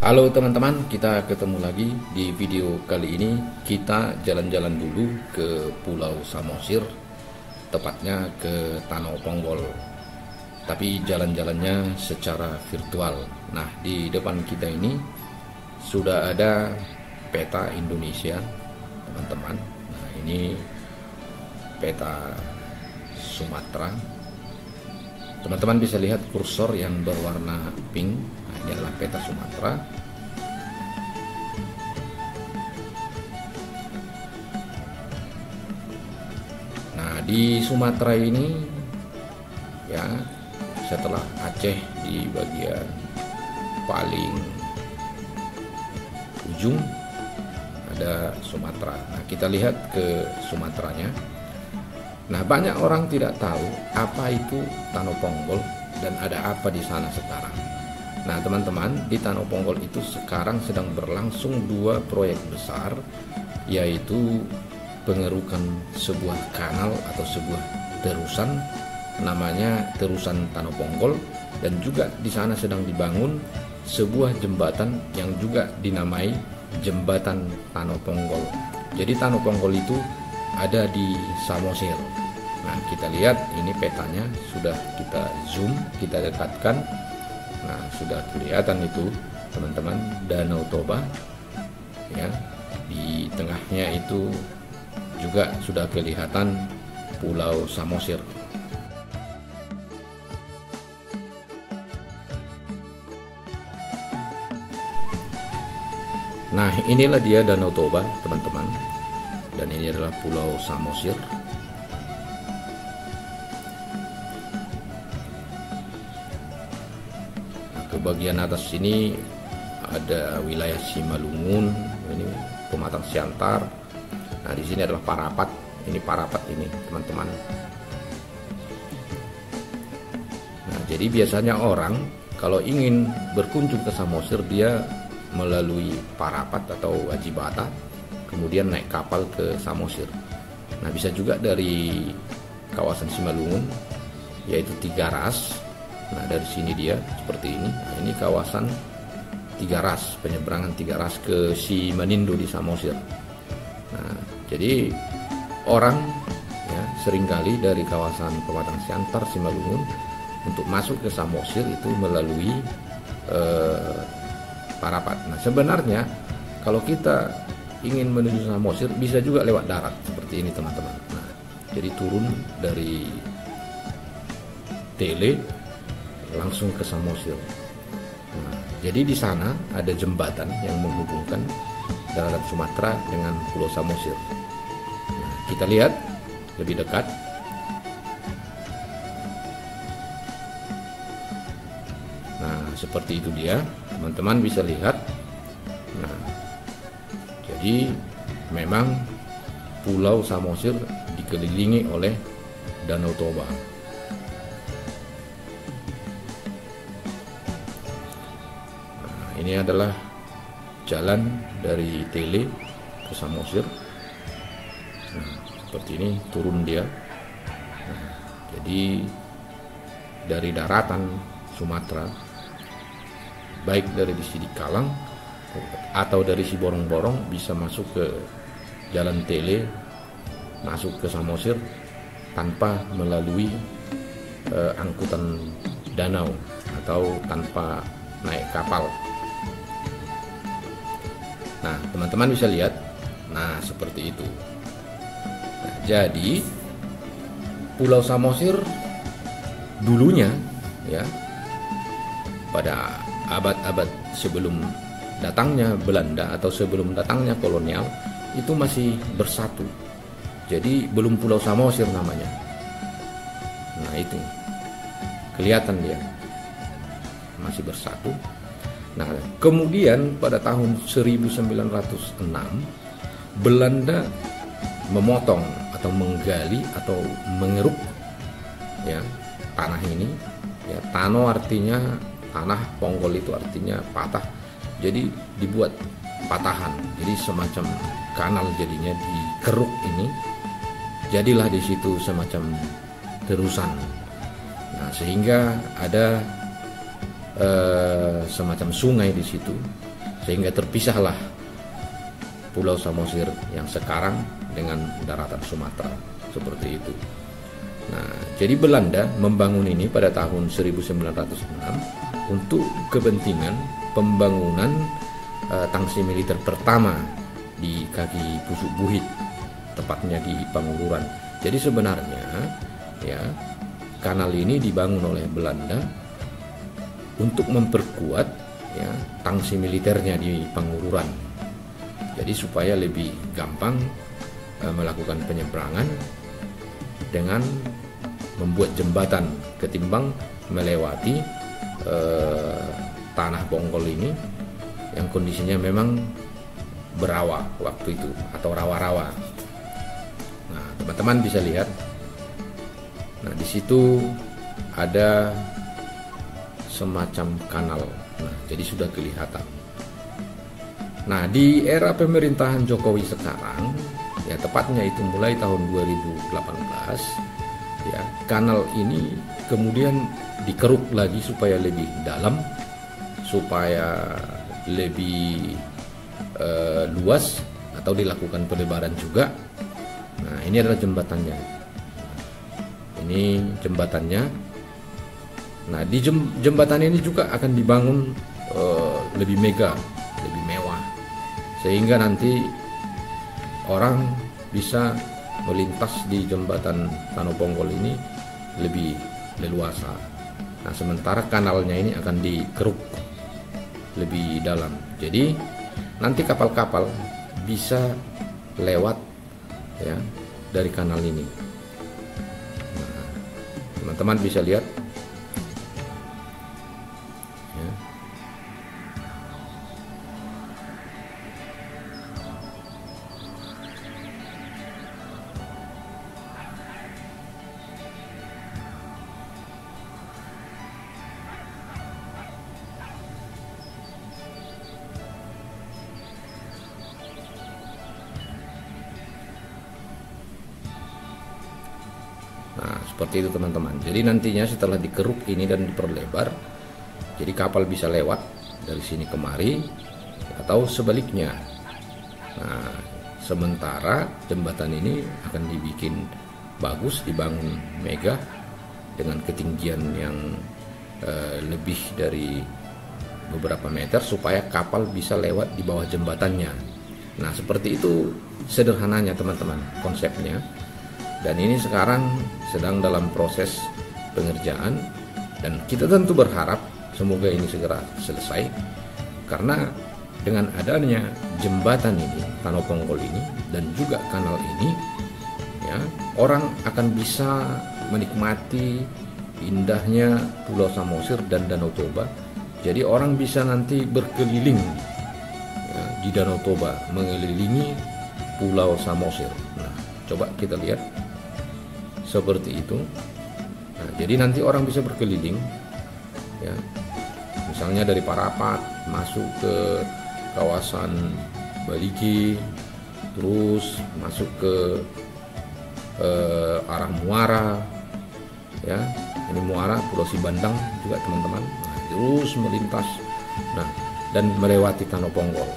Halo teman-teman, kita ketemu lagi di video kali ini. Kita jalan-jalan dulu ke Pulau Samosir, tepatnya ke Danau Ponggol. Tapi jalan-jalannya secara virtual. Nah, di depan kita ini sudah ada peta Indonesia, teman-teman. Nah, ini peta Sumatera. Teman-teman bisa lihat kursor yang berwarna pink. Nah, ini adalah peta Sumatera. Nah, di Sumatera ini ya, setelah Aceh di bagian paling ujung ada Sumatera. Nah, kita lihat ke Sumateranya. Nah, banyak orang tidak tahu apa itu Danau Ponggol dan ada apa di sana sekarang. Nah, teman-teman, di Danau Ponggol itu sekarang sedang berlangsung dua proyek besar, yaitu pengerukan sebuah kanal atau sebuah terusan, namanya terusan Danau Ponggol, dan juga di sana sedang dibangun sebuah jembatan yang juga dinamai Jembatan Danau Ponggol. Jadi Danau Ponggol itu ada di Samosir. Nah, kita lihat ini petanya, sudah kita zoom, kita dekatkan. Nah, sudah kelihatan itu teman-teman, Danau Toba ya. Di tengahnya itu juga sudah kelihatan Pulau Samosir. Nah, inilah dia Danau Toba, teman-teman. Dan ini adalah Pulau Samosir. Nah, ke bagian atas sini ada wilayah Simalungun, ini Pematang Siantar. Nah, di sini adalah Parapat. Ini Parapat ini, teman-teman. Nah, jadi biasanya orang kalau ingin berkunjung ke Samosir, dia melalui Parapat atau Wajibata, kemudian naik kapal ke Samosir. Nah, bisa juga dari kawasan Simalungun, yaitu Tiga Ras. Nah, dari sini dia seperti ini. Nah, ini kawasan Tiga Ras, penyeberangan Tiga Ras ke Simanindo di Samosir. Nah, jadi orang ya seringkali dari kawasan Pematang Siantar, Simalungun untuk masuk ke Samosir itu melalui Parapat. Nah, sebenarnya kalau kita ingin menuju Samosir bisa juga lewat darat seperti ini, teman-teman. Nah, jadi turun dari Tele langsung ke Samosir. Nah, jadi di sana ada jembatan yang menghubungkan daratan Sumatera dengan Pulau Samosir. Nah, kita lihat lebih dekat. Nah, seperti itu dia, teman-teman bisa lihat. Nah, jadi memang Pulau Samosir dikelilingi oleh Danau Toba. Nah, ini adalah jalan dari Tele ke Samosir. Nah, seperti ini turun dia. Nah, jadi dari daratan Sumatera, baik dari di Sidikalang atau dari si Borong-Borong, bisa masuk ke jalan Tele, masuk ke Samosir tanpa melalui angkutan danau atau tanpa naik kapal. Nah, teman-teman bisa lihat. Nah, seperti itu. Nah, jadi Pulau Samosir dulunya ya, pada abad-abad sebelum datangnya Belanda atau sebelum datangnya kolonial, itu masih bersatu. Jadi belum Pulau Samosir namanya. Nah, itu kelihatan dia masih bersatu. Nah, kemudian pada tahun 1906 Belanda memotong atau menggali atau mengeruk ya tanah ini. Ya, Tano artinya tanah, Ponggol itu artinya patah. Jadi dibuat patahan. Jadi semacam kanal jadinya dikeruk ini. Jadilah di situ semacam terusan. Nah, sehingga ada semacam sungai di situ sehingga terpisahlah Pulau Samosir yang sekarang dengan daratan Sumatera, seperti itu. Nah, jadi Belanda membangun ini pada tahun 1906 untuk kepentingan pembangunan tangsi militer pertama di kaki Pusuk Buhit, tepatnya di Pangururan. Jadi sebenarnya ya, kanal ini dibangun oleh Belanda untuk memperkuat ya tangsi militernya di Pangururan. Jadi supaya lebih gampang melakukan penyeberangan dengan membuat jembatan ketimbang melewati tanah Ponggol ini yang kondisinya memang berawa waktu itu atau rawa-rawa. Nah, teman-teman bisa lihat. Nah, di situ ada semacam kanal. Nah, jadi sudah kelihatan. Nah, di era pemerintahan Jokowi sekarang, ya tepatnya itu mulai tahun 2018, ya kanal ini kemudian dikeruk lagi supaya lebih dalam, supaya lebih luas, atau dilakukan pelebaran juga. Nah, ini adalah jembatannya. Ini jembatannya. Nah, di jembatan ini juga akan dibangun lebih mega, lebih mewah, sehingga nanti orang bisa melintas di jembatan Tanoponggol ini lebih leluasa. Nah, sementara kanalnya ini akan dikeruk lebih dalam. Jadi nanti kapal-kapal bisa lewat ya dari kanal ini. Nah, teman-teman bisa lihat ya. Nah, seperti itu teman-teman. Jadi nantinya setelah dikeruk ini dan diperlebar, jadi kapal bisa lewat dari sini kemari atau sebaliknya. Nah, sementara jembatan ini akan dibikin bagus, dibangun megah dengan ketinggian yang lebih dari beberapa meter supaya kapal bisa lewat di bawah jembatannya. Nah, seperti itu sederhananya teman-teman konsepnya. Dan ini sekarang sedang dalam proses pengerjaan, dan kita tentu berharap semoga ini segera selesai, karena dengan adanya jembatan ini, Tanoponggol ini, dan juga kanal ini, ya orang akan bisa menikmati indahnya Pulau Samosir dan Danau Toba. Jadi orang bisa nanti berkeliling ya, di Danau Toba, mengelilingi Pulau Samosir. Nah, coba kita lihat. Seperti itu. Nah, jadi nanti orang bisa berkeliling ya. Misalnya dari Parapat masuk ke kawasan Baligi, terus masuk ke arah Muara ya. Ini Muara, Pulau Sibandang juga teman-teman. Nah, terus melintas dan melewati Tanoponggol.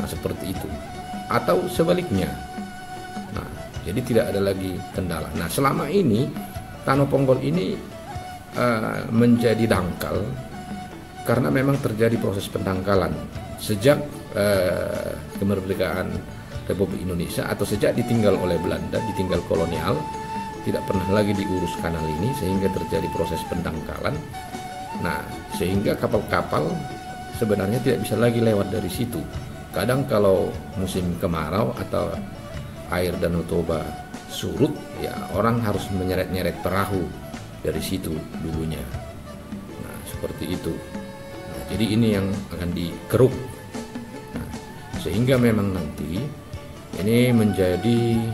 Nah, seperti itu. Atau sebaliknya. Jadi tidak ada lagi kendala. Nah, selama ini Tanoponggol ini menjadi dangkal karena memang terjadi proses pendangkalan sejak kemerdekaan Republik Indonesia, atau sejak ditinggal oleh Belanda, ditinggal kolonial, tidak pernah lagi diurus kanal ini sehingga terjadi proses pendangkalan. Nah, sehingga kapal-kapal sebenarnya tidak bisa lagi lewat dari situ. Kadang kalau musim kemarau atau air Danau Toba surut, ya orang harus menyeret-nyeret perahu dari situ dulunya. Nah, seperti itu. Nah, jadi ini yang akan dikeruk. Nah, sehingga memang nanti ini menjadi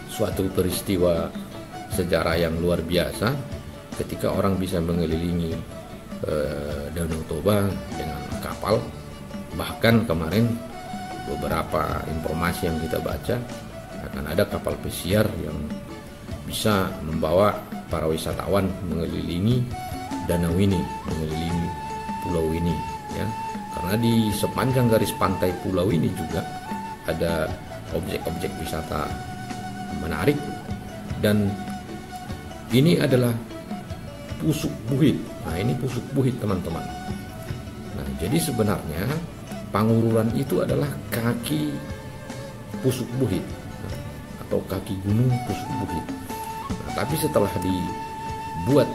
suatu peristiwa sejarah yang luar biasa ketika orang bisa mengelilingi Danau Toba dengan kapal. Bahkan kemarin beberapa informasi yang kita baca, akan ada kapal pesiar yang bisa membawa para wisatawan mengelilingi danau ini, mengelilingi pulau ini ya. Karena di sepanjang garis pantai pulau ini juga ada objek-objek wisata menarik, dan ini adalah Pusuk Buhit. Nah, ini Pusuk Buhit, teman-teman. Nah, jadi sebenarnya Pangururan itu adalah kaki Pusuk Buhit atau kaki gunung Pusuk Buhit. Nah, tapi setelah dibuat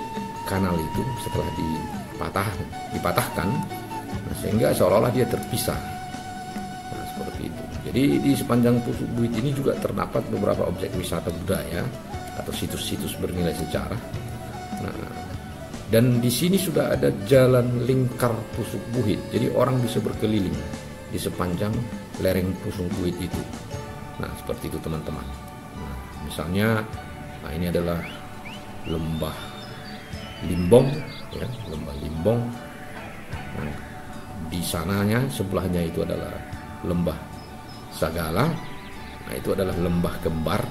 kanal itu, setelah dipatahkan, nah, sehingga seolah-olah dia terpisah. Nah, seperti itu. Jadi di sepanjang Pusuk Buhit ini juga terdapat beberapa objek wisata budaya atau situs-situs bernilai sejarah. Nah, dan di sini sudah ada jalan lingkar Pusuk Buhit, jadi orang bisa berkeliling di sepanjang lereng Pusuk Buhit itu. Nah, seperti itu, teman-teman. Nah, misalnya, nah ini adalah lembah Limbong, ya, lembah Limbong. Nah, di sananya sebelahnya itu adalah lembah Sagala. Nah, itu adalah lembah kembar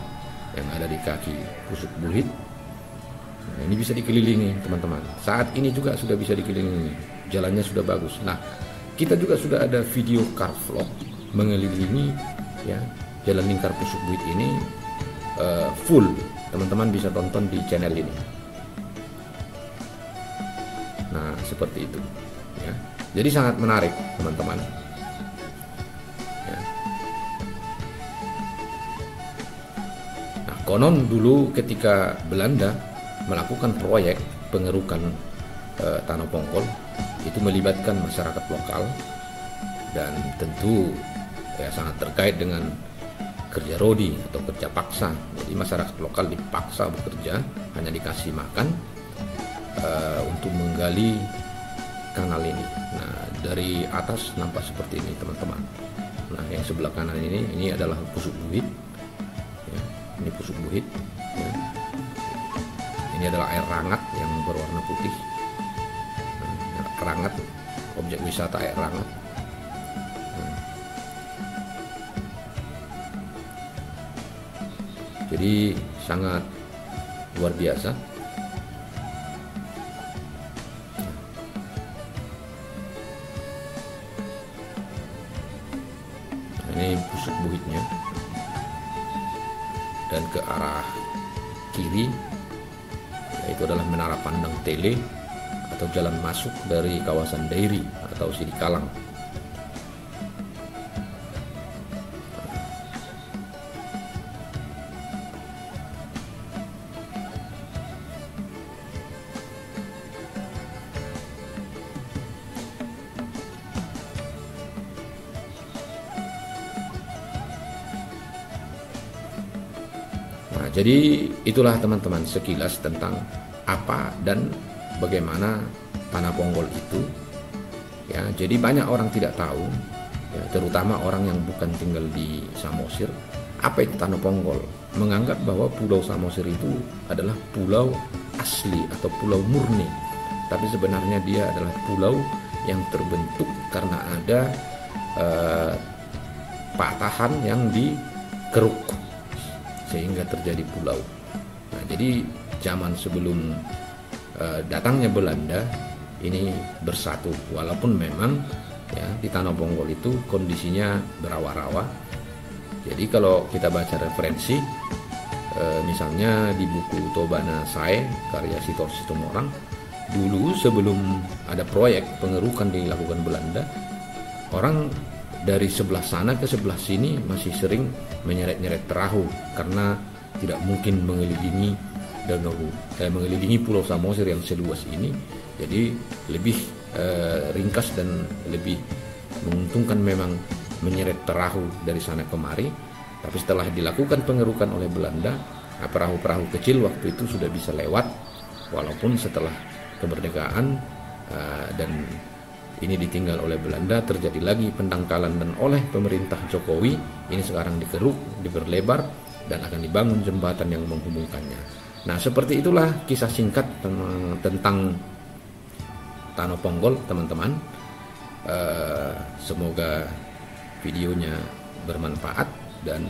yang ada di kaki Pusuk Buhit. Nah, ini bisa dikelilingi, teman-teman. Saat ini juga sudah bisa dikelilingi, jalannya sudah bagus. Nah, kita juga sudah ada video car vlog mengelilingi, ya, jalan lingkar Pusuk Buhit ini full. Teman-teman bisa tonton di channel ini. Nah, seperti itu, ya. Jadi sangat menarik, teman-teman. Ya. Nah, konon dulu ketika Belanda melakukan proyek pengerukan Tanah Pongkol, itu melibatkan masyarakat lokal, dan tentu ya sangat terkait dengan kerja rodi atau kerja paksa. Jadi masyarakat lokal dipaksa bekerja, hanya dikasih makan untuk menggali kanal ini. Nah, dari atas nampak seperti ini, teman-teman. Nah, yang sebelah kanan ini adalah Pusuk Buhit, ya, ini Pusuk Buhit, ya. Ini adalah air Rangat yang berwarna putih. Nah, Rangat, objek wisata air Rangat. Nah, jadi sangat luar biasa. Nah, ini Pusuk Buhitnya, dan ke arah kiri itu adalah Menara Pandang Tele atau jalan masuk dari kawasan Dairi atau Sidikalang. Nah, jadi itulah, teman-teman, sekilas tentang apa dan bagaimana Tanah Pongkol itu. Ya, jadi banyak orang tidak tahu, ya, terutama orang yang bukan tinggal di Samosir, apa itu Tanah Pongkol. Menganggap bahwa Pulau Samosir itu adalah pulau asli atau pulau murni. Tapi sebenarnya dia adalah pulau yang terbentuk karena ada patahan yang dikeruk sehingga terjadi pulau. Nah, jadi zaman sebelum datangnya Belanda ini bersatu, walaupun memang ya di Tanah Pongkol itu kondisinya berawa-rawa. Jadi kalau kita baca referensi, misalnya di buku Tobana Sae karya Sitor Situmorang, dulu sebelum ada proyek pengerukan dilakukan Belanda, orang dari sebelah sana ke sebelah sini masih sering menyeret-nyeret perahu karena tidak mungkin mengelilingi mengelilingi Pulau Samosir yang seluas ini. Jadi lebih ringkas dan lebih menguntungkan memang menyeret perahu dari sana kemari. Tapi setelah dilakukan pengerukan oleh Belanda, perahu-perahu kecil waktu itu sudah bisa lewat, walaupun setelah kemerdekaan dan ini ditinggal oleh Belanda, terjadi lagi pendangkalan, dan oleh pemerintah Jokowi ini sekarang dikeruk, diperlebar, dan akan dibangun jembatan yang menghubungkannya. Nah, seperti itulah kisah singkat tentang Tanah Pongkol, teman-teman. Semoga videonya bermanfaat dan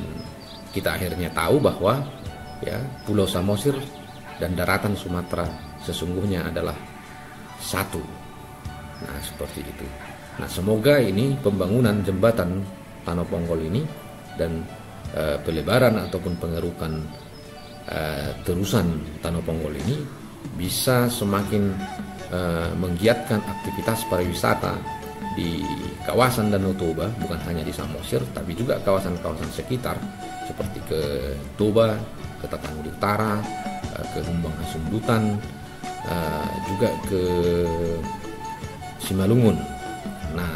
kita akhirnya tahu bahwa ya Pulau Samosir dan daratan Sumatera sesungguhnya adalah satu. Nah, seperti itu. Nah, semoga ini pembangunan jembatan Tanoponggol ini dan pelebaran ataupun pengerukan terusan Tanoponggol ini bisa semakin menggiatkan aktivitas pariwisata di kawasan Danau Toba, bukan hanya di Samosir tapi juga kawasan-kawasan sekitar seperti ke Toba, ke Tapanuli Utara, ke Humbang Hasundutan, juga ke Simalungun. Nah,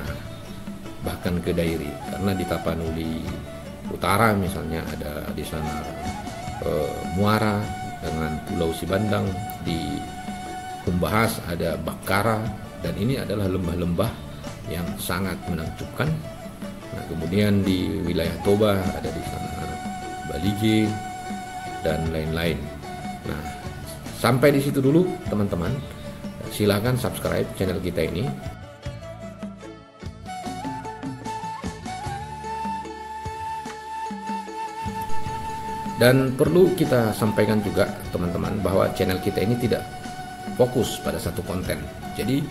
bahkan ke Dairi, karena di Tapanuli Utara misalnya ada di sana Muara dengan Pulau Sibandang, di Humbahas ada Bakara, dan ini adalah lembah-lembah yang sangat menakjubkan. Nah, kemudian di wilayah Toba ada di sana Balige dan lain-lain. Nah, sampai di situ dulu teman-teman. Silakan subscribe channel kita ini. Dan perlu kita sampaikan juga teman-teman bahwa channel kita ini tidak fokus pada satu konten. Jadi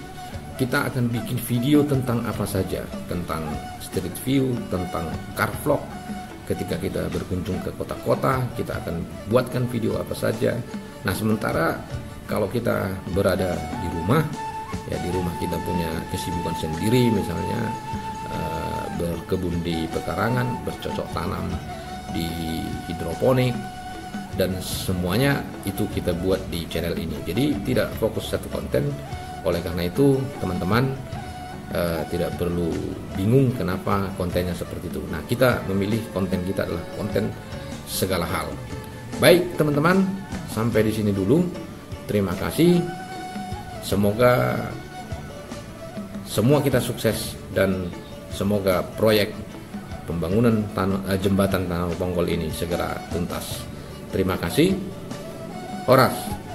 kita akan bikin video tentang apa saja, tentang street view, tentang car vlog. Ketika kita berkunjung ke kota-kota, kita akan buatkan video apa saja. Nah, sementara kalau kita berada di rumah, ya di rumah kita punya kesibukan sendiri, misalnya berkebun di pekarangan, bercocok tanam di hidroponik, dan semuanya itu kita buat di channel ini. Jadi tidak fokus satu konten. Oleh karena itu teman-teman tidak perlu bingung kenapa kontennya seperti itu. Nah, kita memilih konten kita adalah konten segala hal. Baik teman-teman, sampai di sini dulu. Terima kasih. Semoga semua kita sukses dan semoga proyek pembangunan jembatan Tanoponggol ini segera tuntas. Terima kasih. Horas.